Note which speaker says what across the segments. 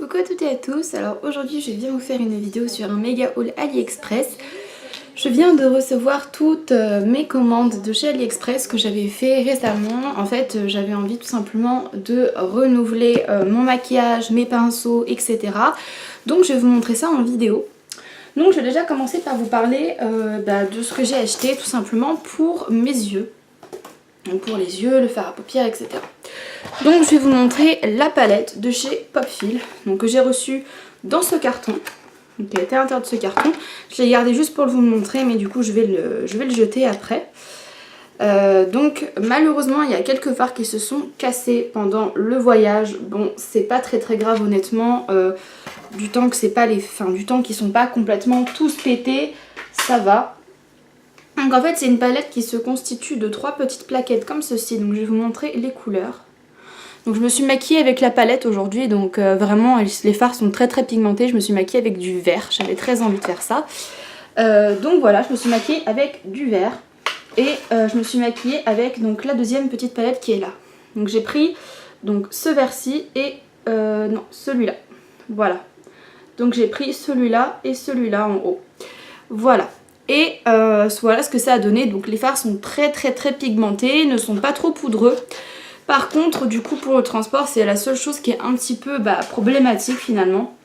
Speaker 1: Coucou à toutes et à tous, alors aujourd'hui je viens vous faire une vidéo sur un méga haul AliExpress. Je viens de recevoir toutes mes commandes de chez AliExpress que j'avais fait récemment. En fait j'avais envie tout simplement de renouveler mon maquillage, mes pinceaux, etc. Donc je vais vous montrer ça en vidéo. Donc je vais déjà commencer par vous parler de ce que j'ai acheté tout simplement pour mes yeux. Donc pour les yeux, le fard à paupières, etc. Donc je vais vous montrer la palette de chez Popfil, donc que j'ai reçue dans ce carton. Donc elle était à l'intérieur de ce carton. Je l'ai gardé juste pour vous le montrer, mais du coup je vais le jeter après. Donc malheureusement il y a quelques fards qui se sont cassés pendant le voyage. Bon, c'est pas très grave honnêtement. Du temps que c'est pas du temps qu'ils sont pas complètement tous pétés, ça va. Donc en fait c'est une palette qui se constitue de 3 petites plaquettes comme ceci. Donc je vais vous montrer les couleurs. Donc je me suis maquillée avec la palette aujourd'hui, donc vraiment les fards sont très pigmentés. Je me suis maquillée avec du vert, j'avais très envie de faire ça. Donc voilà, je me suis maquillée avec du vert. Et je me suis maquillée avec donc la deuxième petite palette qui est là. Donc j'ai pris donc ce vert-ci et non celui-là. Voilà. Donc j'ai pris celui-là et celui-là en haut. Voilà. Et voilà ce que ça a donné. Donc les fards sont très pigmentés, ne sont pas trop poudreux. Par contre du coup pour le transport c'est la seule chose qui est un petit peu problématique finalement.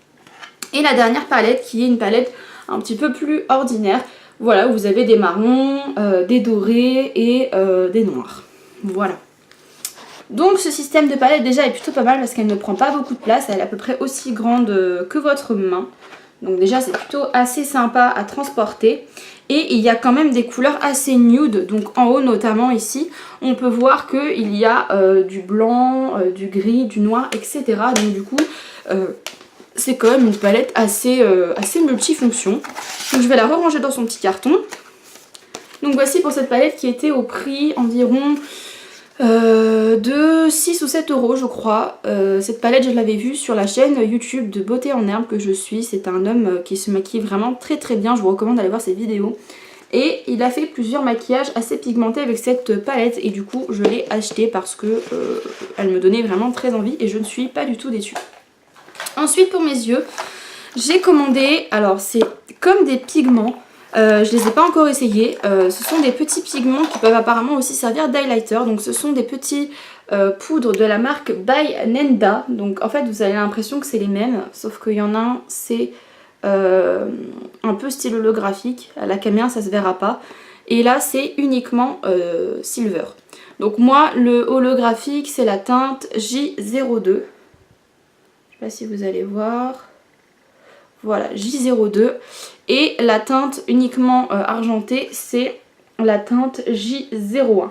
Speaker 1: Et la dernière palette qui est une palette un petit peu plus ordinaire. Voilà, vous avez des marrons, des dorés et des noirs. Voilà. Donc ce système de palette déjà est plutôt pas mal parce qu'elle ne prend pas beaucoup de place. Elle est à peu près aussi grande que votre main. Donc déjà c'est plutôt assez sympa à transporter. Et il y a quand même des couleurs assez nude. Donc en haut notamment ici, on peut voir qu'il y a du blanc, du gris, du noir, etc. Donc du coup, c'est quand même une palette assez multifonction. Donc je vais la ranger dans son petit carton. Donc voici pour cette palette qui était au prix environ de 6 ou 7 euros je crois. Cette palette je l'avais vue sur la chaîne YouTube de Beauté en Herbe que je suis. C'est un homme qui se maquille vraiment très bien, je vous recommande d'aller voir ses vidéos. Et il a fait plusieurs maquillages assez pigmentés avec cette palette et du coup je l'ai achetée parce que elle me donnait vraiment très envie et je ne suis pas du tout déçue. Ensuite pour mes yeux, j'ai commandé, alors c'est comme des pigments. Je les ai pas encore essayés. Ce sont des petits pigments qui peuvent apparemment aussi servir d'highlighter. Donc ce sont des petits poudres de la marque By Nenda. Donc en fait vous avez l'impression que c'est les mêmes, sauf qu'il y en a un c'est un peu style holographique. À la caméra ça se verra pas. Et là c'est uniquement silver. Donc moi le holographique c'est la teinte J02. Je sais pas si vous allez voir. Voilà, J02. Et la teinte uniquement argentée, c'est la teinte J01.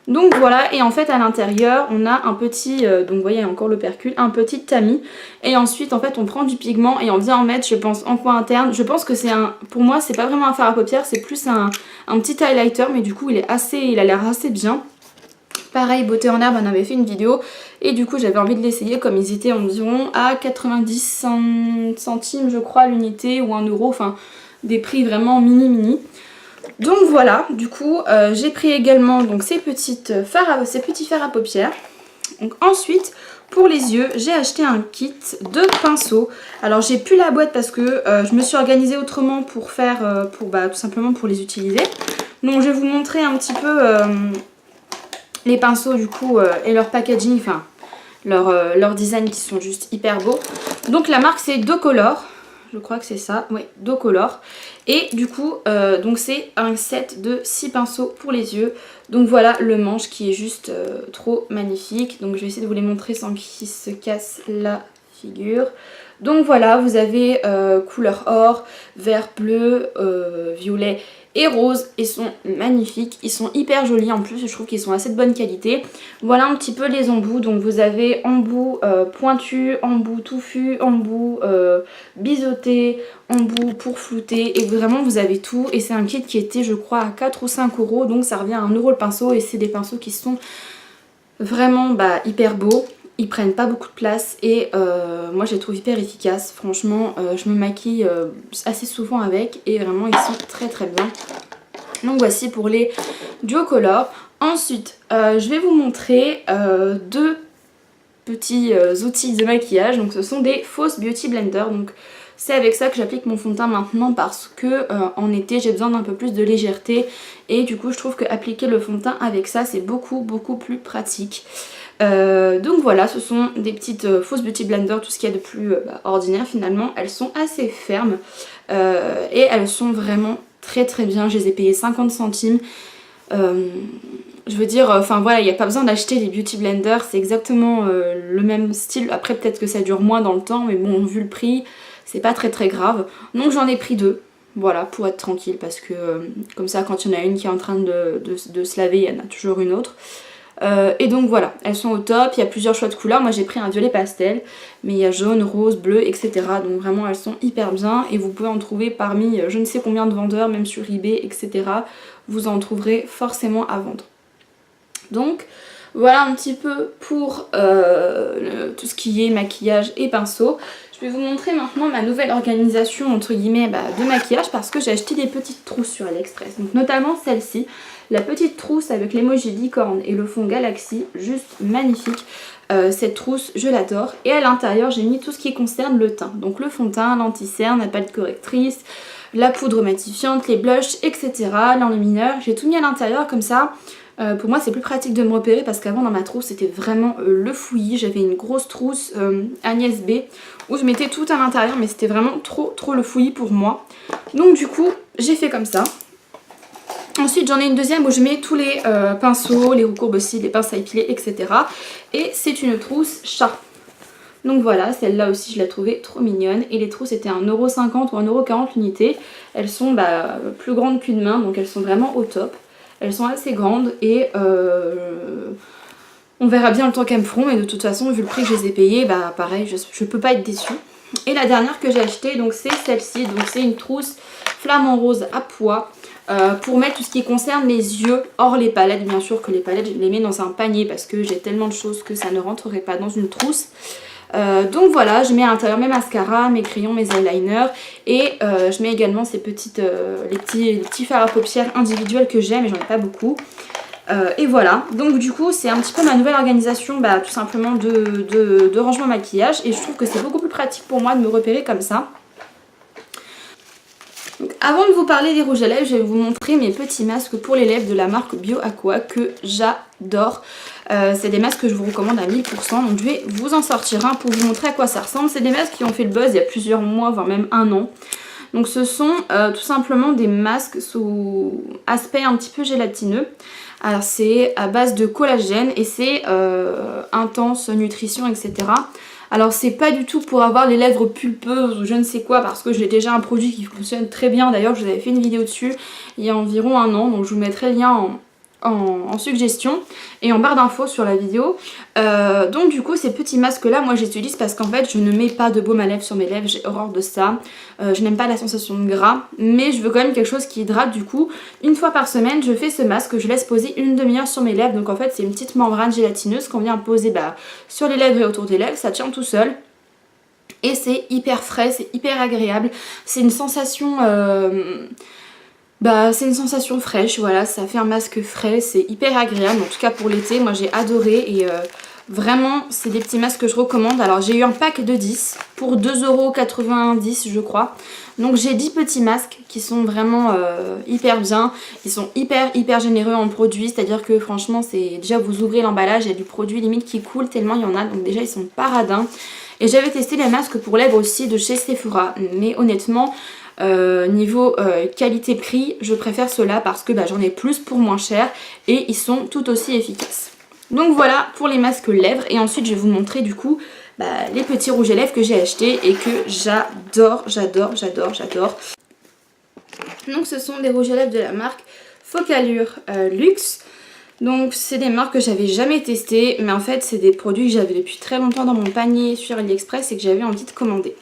Speaker 1: Donc voilà, et en fait à l'intérieur, on a un petit, donc vous voyez encore l'opercule, un petit tamis. Et ensuite, en fait, on prend du pigment et on vient en mettre, je pense, en coin interne. Je pense que c'est un, pour moi, c'est pas vraiment un fard à paupières, c'est plus un petit highlighter. Mais du coup, il a l'air assez bien. Pareil, Beauté en Herbe en avait fait une vidéo et du coup j'avais envie de l'essayer comme ils étaient environ à 90 centimes je crois l'unité ou 1 euro, enfin des prix vraiment mini. Donc voilà, du coup j'ai pris également donc ces petits fards à paupières. Donc ensuite pour les yeux j'ai acheté un kit de pinceaux. Alors j'ai plus la boîte parce que je me suis organisée autrement pour faire, tout simplement pour les utiliser. Donc je vais vous montrer un petit peu les pinceaux du coup et leur packaging, enfin leur design qui sont juste hyper beaux. Donc la marque c'est Docolor, je crois que c'est ça, oui, Docolor. Et du coup donc c'est un set de 6 pinceaux pour les yeux. Donc voilà le manche qui est juste trop magnifique. Donc je vais essayer de vous les montrer sans qu'ils se cassent la figure. Donc voilà, vous avez couleur or, vert, bleu, violet et rose. Ils sont magnifiques, ils sont hyper jolis en plus, je trouve qu'ils sont assez de bonne qualité. Voilà un petit peu les embouts, donc vous avez embout pointu, embout touffu, embout biseauté, embout pour flouter et vraiment vous avez tout. Et c'est un kit qui était je crois à 4 ou 5 euros, donc ça revient à 1 euro le pinceau et c'est des pinceaux qui sont vraiment hyper beaux. Ils prennent pas beaucoup de place et moi je les trouve hyper efficaces. Franchement je me maquille assez souvent avec et vraiment ils sont très bien. Donc voici pour les Duocolor. Ensuite je vais vous montrer deux petits outils de maquillage. Donc ce sont des False Beauty Blender. Donc c'est avec ça que j'applique mon fond de teint maintenant parce que en été j'ai besoin d'un peu plus de légèreté et du coup je trouve qu'appliquer le fond de teint avec ça c'est beaucoup plus pratique. Donc voilà, ce sont des petites False Beauty Blender, tout ce qu'il y a de plus ordinaire finalement. Elles sont assez fermes et elles sont vraiment très bien. Je les ai payées 50 centimes. Je veux dire, enfin voilà, il n'y a pas besoin d'acheter des beauty blenders, c'est exactement le même style. Après peut-être que ça dure moins dans le temps, mais bon, vu le prix, c'est pas très grave. Donc j'en ai pris 2, voilà, pour être tranquille, parce que comme ça, quand il y en a une qui est en train de se laver, il y en a toujours une autre. Et donc voilà, elles sont au top, il y a plusieurs choix de couleurs. Moi j'ai pris un violet pastel, mais il y a jaune, rose, bleu, etc. Donc vraiment elles sont hyper bien et vous pouvez en trouver parmi je ne sais combien de vendeurs, même sur eBay, etc. Vous en trouverez forcément à vendre. Donc voilà un petit peu pour tout ce qui est maquillage et pinceau. Je vais vous montrer maintenant ma nouvelle organisation entre guillemets de maquillage parce que j'ai acheté des petites trousses sur AliExpress. Donc notamment celle-ci, la petite trousse avec l'emoji licorne et le fond galaxy, juste magnifique. Cette trousse je l'adore et à l'intérieur j'ai mis tout ce qui concerne le teint. Donc le fond de teint, l'anti-cerne, la palette correctrice, la poudre matifiante, les blushs, etc. L'enlumineur, j'ai tout mis à l'intérieur comme ça. Pour moi c'est plus pratique de me repérer parce qu'avant dans ma trousse c'était vraiment le fouillis. J'avais une grosse trousse Agnès B où je mettais tout à l'intérieur mais c'était vraiment trop le fouillis pour moi. Donc du coup j'ai fait comme ça. Ensuite j'en ai une deuxième où je mets tous les pinceaux, les roues courbes aussi, les pinces à épiler, etc. Et c'est une trousse chat. Donc voilà, celle-là aussi je la trouvais trop mignonne. Et les trousses c'était 1,50€ ou 1,40€ l'unité. Elles sont plus grandes qu'une main, donc elles sont vraiment au top. Elles sont assez grandes et on verra bien le temps qu'elles me feront. Mais de toute façon, vu le prix que je les ai payées, pareil, je peux pas être déçue. Et la dernière que j'ai achetée, donc c'est celle-ci. Donc c'est une trousse flamant rose à pois. Pour mettre tout ce qui concerne les yeux, hors les palettes. Bien sûr que les palettes, je les mets dans un panier parce que j'ai tellement de choses que ça ne rentrerait pas dans une trousse. Donc voilà, je mets à l'intérieur mes mascaras, mes crayons, mes eyeliners et je mets également ces petites, les petits fards à paupières individuels que j'ai mais j'en ai pas beaucoup. Et voilà, donc du coup c'est un petit peu ma nouvelle organisation tout simplement de rangement maquillage et je trouve que c'est beaucoup plus pratique pour moi de me repérer comme ça. Donc, avant de vous parler des rouges à lèvres, je vais vous montrer mes petits masques pour les lèvres de la marque Bio Aqua que j'adore. C'est des masques que je vous recommande à 1000%, donc je vais vous en sortir un pour vous montrer à quoi ça ressemble. C'est des masques qui ont fait le buzz il y a plusieurs mois, voire même un an. Donc ce sont tout simplement des masques sous aspect un petit peu gélatineux. Alors c'est à base de collagène et c'est intense nutrition, etc. Alors c'est pas du tout pour avoir les lèvres pulpeuses ou je ne sais quoi parce que j'ai déjà un produit qui fonctionne très bien. D'ailleurs je vous avais fait une vidéo dessus il y a environ un an, donc je vous mettrai le lien en suggestion et en barre d'infos sur la vidéo. Donc du coup ces petits masques là moi j'utilise parce qu'en fait je ne mets pas de baume à lèvres sur mes lèvres, j'ai horreur de ça. Je n'aime pas la sensation de gras mais je veux quand même quelque chose qui hydrate. Du coup une fois par semaine je fais ce masque, je laisse poser une demi-heure sur mes lèvres. Donc en fait c'est une petite membrane gélatineuse qu'on vient poser sur les lèvres et autour des lèvres, ça tient tout seul. Et c'est hyper frais, c'est hyper agréable, c'est une sensation... c'est une sensation fraîche, voilà, ça fait un masque frais, c'est hyper agréable, en tout cas pour l'été, moi j'ai adoré et vraiment c'est des petits masques que je recommande. Alors j'ai eu un pack de 10 pour 2,90€ je crois, donc j'ai 10 petits masques qui sont vraiment hyper bien, ils sont hyper généreux en produits, c'est-à-dire que franchement c'est déjà vous ouvrez l'emballage, il y a du produit limite qui coule tellement il y en a, donc déjà ils sont paradins. Et j'avais testé les masques pour lèvres aussi de chez Sephora, mais honnêtement... niveau qualité-prix, je préfère ceux-là parce que j'en ai plus pour moins cher et ils sont tout aussi efficaces. Donc voilà pour les masques lèvres et ensuite je vais vous montrer du coup les petits rouges à lèvres que j'ai achetés et que j'adore. Donc ce sont des rouges à lèvres de la marque Focallure Luxe. Donc c'est des marques que j'avais jamais testées mais en fait c'est des produits que j'avais depuis très longtemps dans mon panier sur AliExpress et que j'avais envie de commander.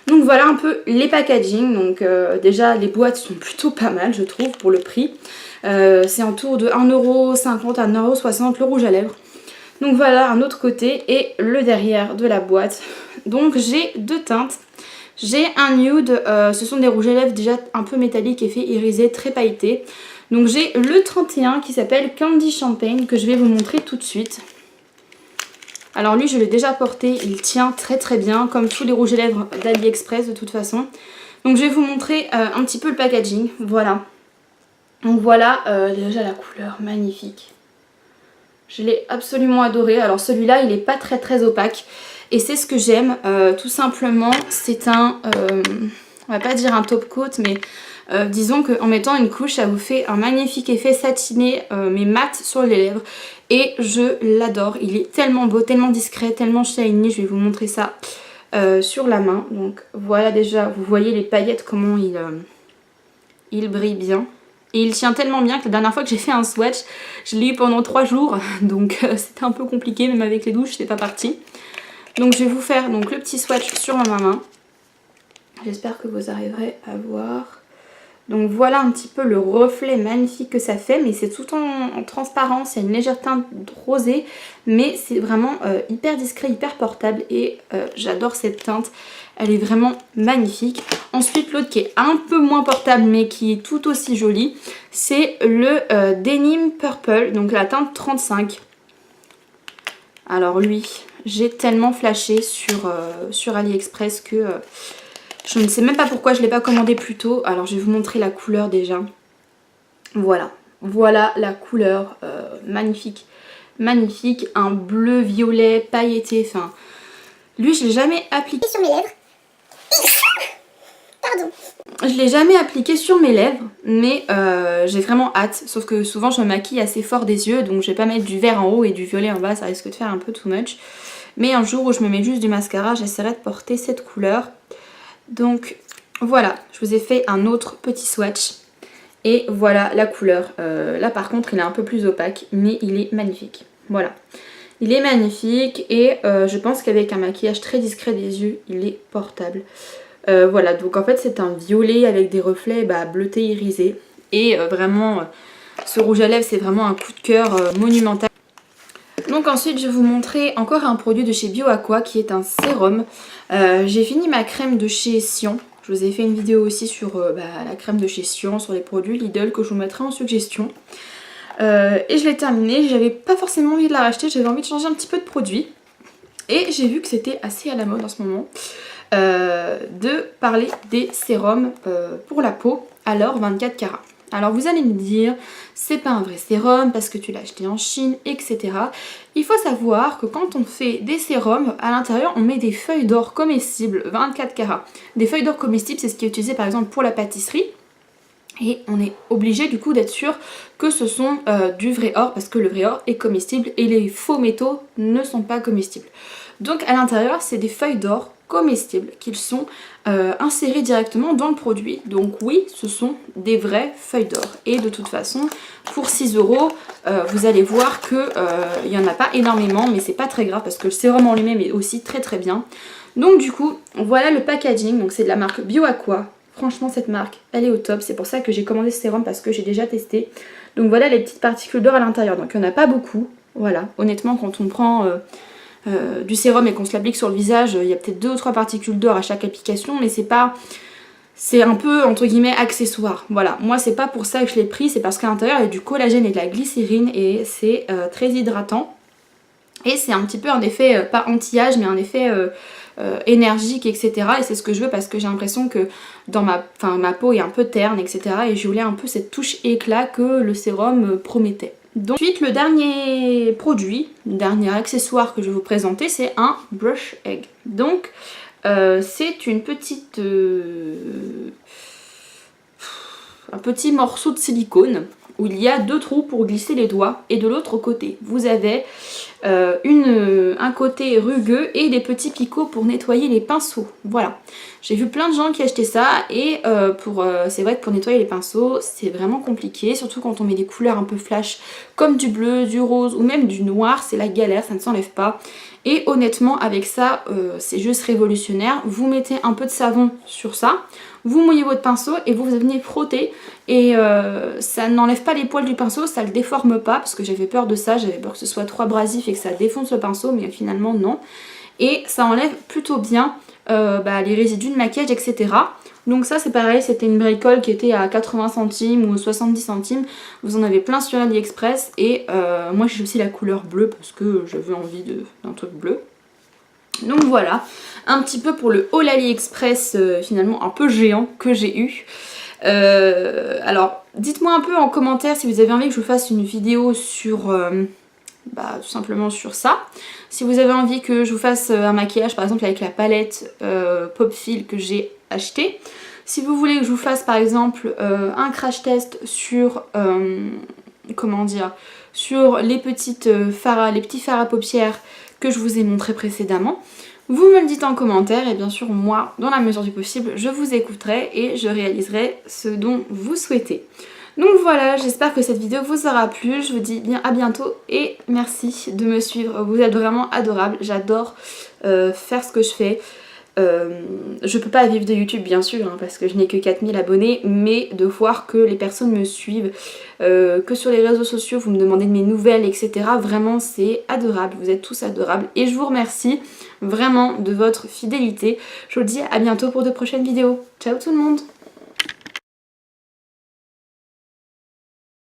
Speaker 1: Donc voilà un peu les packaging, donc déjà les boîtes sont plutôt pas mal je trouve pour le prix. C'est autour de 1,50€ à 1,60€ le rouge à lèvres. Donc voilà un autre côté et le derrière de la boîte. Donc j'ai deux teintes. J'ai un nude, ce sont des rouges à lèvres déjà un peu métalliques, effet irisé, très pailletés. Donc j'ai le 31 qui s'appelle Candy Champagne que je vais vous montrer tout de suite. Alors lui je l'ai déjà porté, il tient très très bien comme tous les rouges à lèvres d'AliExpress de toute façon. Donc je vais vous montrer un petit peu le packaging, voilà. Donc voilà déjà la couleur magnifique. Je l'ai absolument adoré. Alors celui-là il n'est pas très très opaque et c'est ce que j'aime tout simplement. C'est un, on va pas dire un top coat mais disons qu'en mettant une couche ça vous fait un magnifique effet satiné mais mat sur les lèvres. Et je l'adore, il est tellement beau, tellement discret, tellement shiny. Je vais vous montrer ça sur la main. Donc voilà déjà, vous voyez les paillettes comment il brille bien. Et il tient tellement bien que la dernière fois que j'ai fait un swatch, je l'ai eu pendant 3 jours. Donc c'était un peu compliqué, même avec les douches, c'est pas parti. Donc je vais vous faire donc, le petit swatch sur ma main. J'espère que vous arriverez à voir. Donc voilà un petit peu le reflet magnifique que ça fait, mais c'est tout en transparence, il y a une légère teinte rosée, mais c'est vraiment hyper discret, hyper portable et j'adore cette teinte, elle est vraiment magnifique. Ensuite l'autre qui est un peu moins portable mais qui est tout aussi joli, c'est le Denim Purple, donc la teinte 35. Alors lui, j'ai tellement flashé sur AliExpress que... je ne sais même pas pourquoi je ne l'ai pas commandé plus tôt. Alors je vais vous montrer la couleur déjà. Voilà. Voilà la couleur. Magnifique. Magnifique. Un bleu violet pailleté. Enfin, lui je ne l'ai jamais appliqué sur mes lèvres. Pardon. Je ne l'ai jamais appliqué sur mes lèvres. Mais j'ai vraiment hâte. Sauf que souvent je me maquille assez fort des yeux. Donc je ne vais pas mettre du vert en haut et du violet en bas. Ça risque de faire un peu too much. Mais un jour où je me mets juste du mascara, j'essaierai de porter cette couleur. Donc voilà, je vous ai fait un autre petit swatch et voilà la couleur. Là par contre il est un peu plus opaque mais il est magnifique. Voilà, il est magnifique et je pense qu'avec un maquillage très discret des yeux il est portable. Voilà, donc en fait c'est un violet avec des reflets bleutés irisés et vraiment ce rouge à lèvres c'est vraiment un coup de cœur monumental. Donc ensuite je vais vous montrer encore un produit de chez BioAqua qui est un sérum. J'ai fini ma crème de chez Sion. Je vous ai fait une vidéo aussi sur la crème de chez Sion, sur les produits Lidl que je vous mettrai en suggestion. Et je l'ai terminée, j'avais pas forcément envie de la racheter, j'avais envie de changer un petit peu de produit. Et j'ai vu que c'était assez à la mode en ce moment de parler des sérums pour la peau à l'or 24 carats. Alors vous allez me dire, c'est pas un vrai sérum parce que tu l'as acheté en Chine, etc. Il faut savoir que quand on fait des sérums, à l'intérieur on met des feuilles d'or comestibles 24 carats. Des feuilles d'or comestibles, c'est ce qui est utilisé par exemple pour la pâtisserie. Et on est obligé du coup d'être sûr que ce sont du vrai or parce que le vrai or est comestible et les faux métaux ne sont pas comestibles. Donc à l'intérieur c'est des feuilles d'or comestibles qu'ils sont insérées directement dans le produit. Donc oui, ce sont des vraies feuilles d'or. Et de toute façon, pour 6 €, vous allez voir que il n'y en a pas énormément, mais c'est pas très grave parce que le sérum en lui-même est aussi très très bien. Donc du coup, voilà le packaging. Donc c'est de la marque BioAqua. Franchement cette marque, elle est au top. C'est pour ça que j'ai commandé ce sérum parce que j'ai déjà testé. Donc voilà les petites particules d'or à l'intérieur. Donc il n'y en a pas beaucoup. Voilà, honnêtement quand on prend... du sérum et qu'on se l'applique sur le visage, il y a peut-être 2 ou 3 particules d'or à chaque application, mais c'est pas... c'est un peu entre guillemets accessoire. Voilà, moi c'est pas pour ça que je l'ai pris, c'est parce qu'à l'intérieur il y a du collagène et de la glycérine et c'est très hydratant. Et c'est un petit peu un effet, pas anti-âge, mais un effet énergique, etc. Et c'est ce que je veux parce que j'ai l'impression que dans ma peau est un peu terne, etc. Et je voulais un peu cette touche éclat que le sérum promettait. Donc ensuite le dernier produit, le dernier accessoire que je vais vous présenter, c'est un brush egg. Donc c'est une petite un petit morceau de silicone où il y a 2 trous pour glisser les doigts et de l'autre côté vous avez un côté rugueux et des petits picots pour nettoyer les pinceaux. Voilà, j'ai vu plein de gens qui achetaient ça et c'est vrai que pour nettoyer les pinceaux c'est vraiment compliqué, surtout quand on met des couleurs un peu flash comme du bleu, du rose ou même du noir, c'est la galère, ça ne s'enlève pas. Et honnêtement avec ça c'est juste révolutionnaire. Vous mettez un peu de savon sur ça, vous mouillez votre pinceau et vous venez frotter et ça n'enlève pas les poils du pinceau, ça le déforme pas parce que j'avais peur de ça, j'avais peur que ce soit trop abrasif et que ça défonce le pinceau, mais finalement non. Et ça enlève plutôt bien les résidus de maquillage, etc. Donc ça c'est pareil, c'était une bricole qui était à 80 centimes ou 70 centimes. Vous en avez plein sur AliExpress et moi j'ai aussi la couleur bleue parce que j'avais envie d'un truc bleu. Donc voilà, un petit peu pour le haul AliExpress finalement un peu géant que j'ai eu. Alors dites-moi un peu en commentaire si vous avez envie que je vous fasse une vidéo sur... tout simplement sur ça. Si vous avez envie que je vous fasse un maquillage par exemple avec la palette Pop Feel que j'ai acheté. Si vous voulez que je vous fasse par exemple un crash test sur comment dire, sur les petits fards à paupières que je vous ai montré précédemment, vous me le dites en commentaire et bien sûr moi dans la mesure du possible je vous écouterai et je réaliserai ce dont vous souhaitez. Donc voilà, j'espère que cette vidéo vous aura plu, je vous dis bien à bientôt et merci de me suivre, vous êtes vraiment adorables, j'adore faire ce que je fais. Je peux pas vivre de YouTube bien sûr hein, parce que je n'ai que 4000 abonnés, mais de voir que les personnes me suivent, que sur les réseaux sociaux vous me demandez de mes nouvelles etc, vraiment c'est adorable, vous êtes tous adorables et je vous remercie vraiment de votre fidélité. Je vous dis à bientôt pour de prochaines vidéos, ciao tout le monde.